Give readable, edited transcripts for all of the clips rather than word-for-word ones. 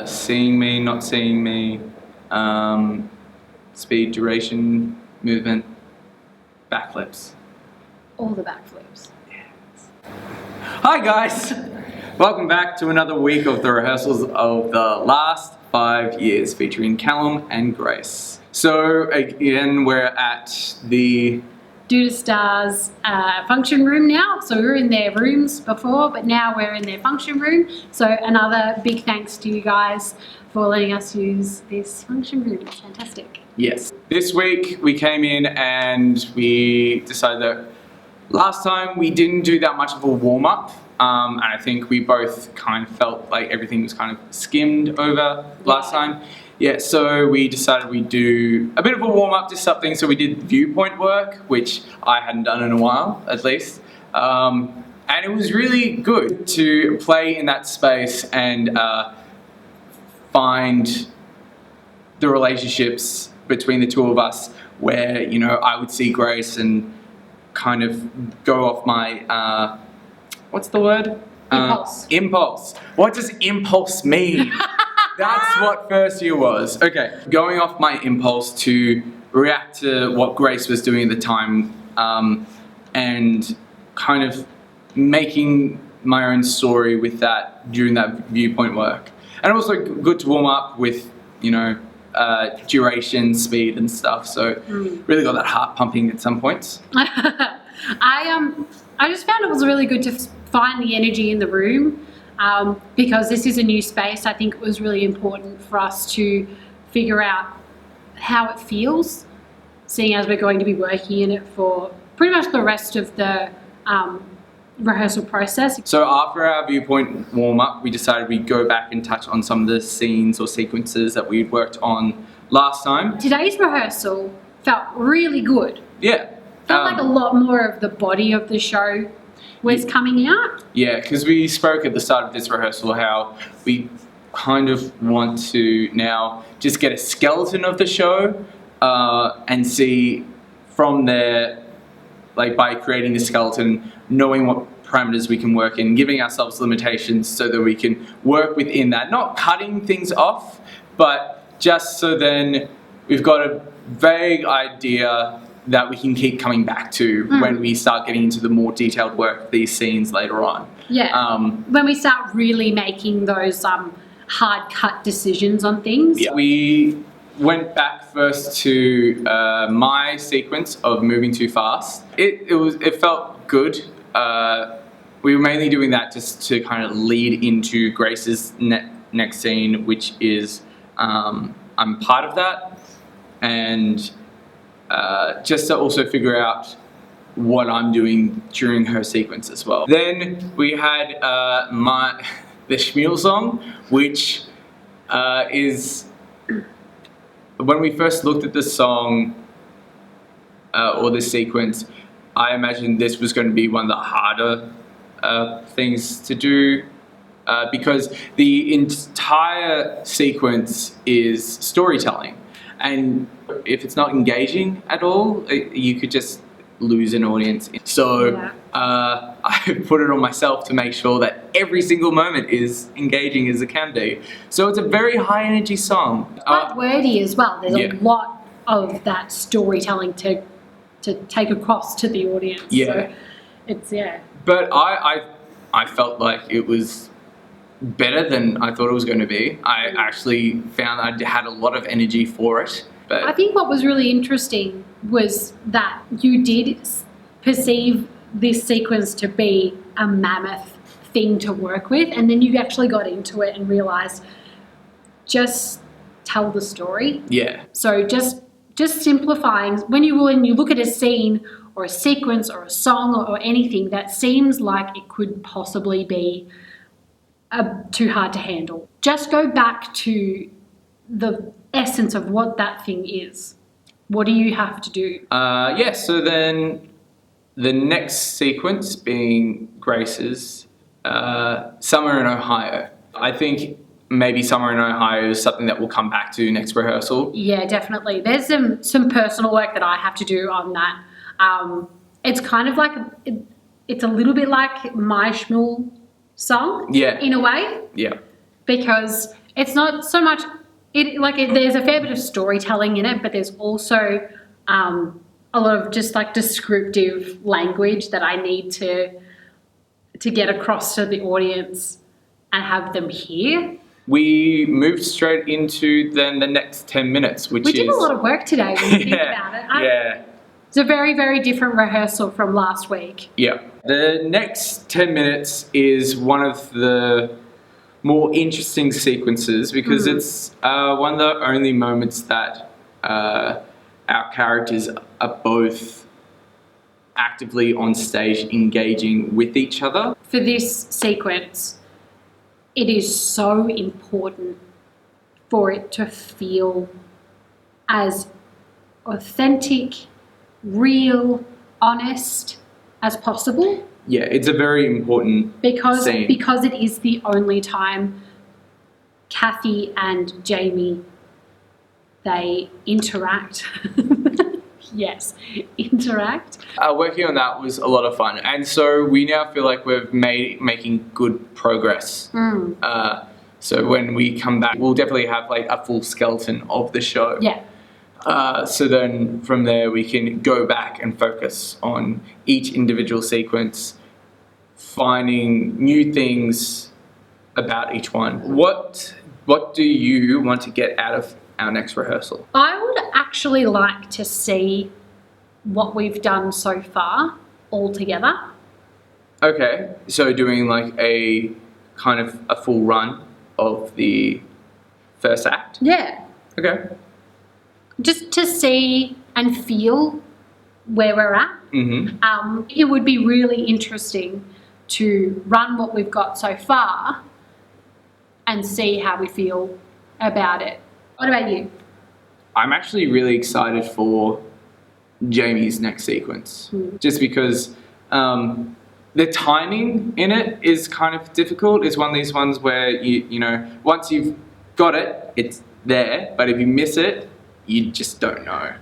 Seeing me, not seeing me, speed, duration, movement, backflips. All the backflips. Yes. Hi guys! Welcome back to another week of the rehearsals of the last 5 years featuring Callum and Grace. So again, we're at the Do to Stars function room now. So we were in their rooms before, but now we're in their function room. So another big thanks to you guys for letting us use this function room. It's fantastic. Yes. This week we came in and we decided that last time we didn't do that much of a warm-up. And I think we both kind of felt like everything was kind of skimmed over last time. Yeah, so we decided we'd do a bit of a warm-up to something. So we did viewpoint work, which I hadn't done in a while, at least. And it was really good to play in that space and find the relationships between the two of us where, you know, I would see Grace and kind of go off my, what's the word? Impulse. Impulse. What does impulse mean? That's what first year was. Okay, going off my impulse to react to what Grace was doing at the time and kind of making my own story with that during that viewpoint work. And also good to warm up with, you know, duration, speed and stuff. So really got that heart pumping at some points. I just found it was really good to find the energy in the room. Because this is a new space, I think it was really important for us to figure out how it feels, seeing as we're going to be working in it for pretty much the rest of the rehearsal process. So after our viewpoint warm-up, we decided we'd go back and touch on some of the scenes or sequences that we'd worked on last time. Today's rehearsal felt really good. Yeah. Felt like a lot more of the body of the show was coming out. Yeah, because we spoke at the start of this rehearsal how we kind of want to now just get a skeleton of the show and see from there, like by creating the skeleton, knowing what parameters we can work in, giving ourselves limitations so that we can work within that. Not cutting things off, but just so then we've got a vague idea that we can keep coming back to when we start getting into the more detailed work of these scenes later on. Yeah, when we start really making those hard cut decisions on things. Yeah. We went back first to my sequence of moving too fast. It felt good. We were mainly doing that just to kind of lead into Grace's next scene, which is I'm part of that, and just to also figure out what I'm doing during her sequence as well. Then we had the Schmiel song, which is, when we first looked at the song or this sequence, I imagined this was going to be one of the harder things to do because the entire sequence is storytelling. And if it's not engaging at all, you could just lose an audience. So I put it on myself to make sure that every single moment is engaging as it can be. So it's a very high energy song. Quite wordy as well. There's a lot of that storytelling to take across to the audience. Yeah. So it's, But I felt like it was better than I thought it was going to be. I actually found I had a lot of energy for it. But I think what was really interesting was that you did perceive this sequence to be a mammoth thing to work with, and then you actually got into it and realized just tell the story. Yeah. So just simplifying. When you look at a scene or a sequence or a song or anything that seems like it could possibly be too hard to handle, just go back to the essence of what that thing is. What do you have to do? So then the next sequence being Grace's Summer in Ohio. I think maybe Summer in Ohio is something that we'll come back to next rehearsal. Yeah, definitely. There's some personal work that I have to do on that. It's kind of like, it's a little bit like my Schmuel song, Yeah. in a way. Yeah. Because it's not so much there's a fair bit of storytelling in it, but there's also a lot of just like descriptive language that I need to get across to the audience and have them hear. We moved straight into then the next 10 minutes, which We did a lot of work today when you think about it. Yeah. It's a very, very different rehearsal from last week. Yeah. The next 10 minutes is one of the more interesting sequences because it's one of the only moments that our characters are both actively on stage engaging with each other. For this sequence, it is so important for it to feel as authentic, real, honest as possible. Yeah, it's a very important scene. Because it is the only time Kathy and Jamie, they interact. Yes, interact. Working on that was a lot of fun, and so we now feel like we're making good progress. So when we come back, we'll definitely have like a full skeleton of the show. Yeah. So then from there we can go back and focus on each individual sequence, finding new things about each one. What do you want to get out of our next rehearsal? I would actually like to see what we've done so far all together. Okay, so doing like a kind of a full run of the first act? Yeah. Okay. Just to see and feel where we're at. It would be really interesting to run what we've got so far and see how we feel about it. What about you? I'm actually really excited for Jamie's next sequence, just because the timing in it is kind of difficult. It's one of these ones where you know, once you've got it, it's there, but if you miss it, you just don't know.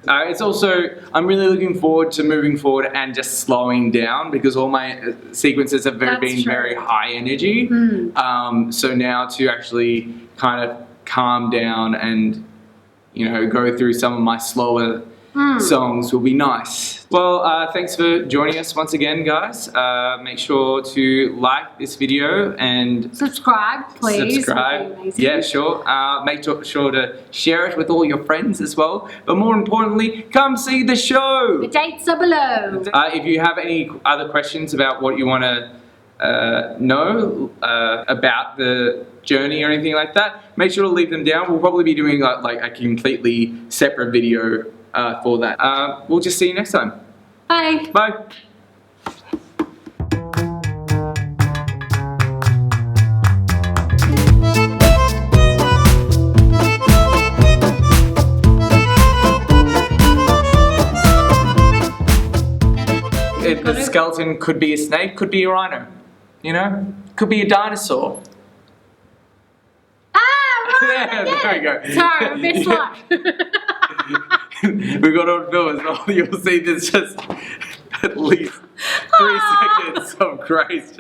It's also, I'm really looking forward to moving forward and just slowing down because all my sequences have been very high energy. So now to actually kind of calm down and, you know, go through some of my slower songs will be nice. Well, thanks for joining us once again, guys. Make sure to like this video and subscribe, please. Subscribe. Yeah, sure. Make sure to share it with all your friends as well. But more importantly, come see the show. The dates are below. If you have any other questions about what you want to know about the journey or anything like that, make sure to leave them down. We'll probably be doing like a completely separate video for that. We'll just see you next time. Bye. Bye. The skeleton could be a snake, could be a rhino, you know? Could be a dinosaur. Right, yeah, there we go. Sorry, I missed luck. We got on film as well. You'll see there's just at least 3 seconds of grace.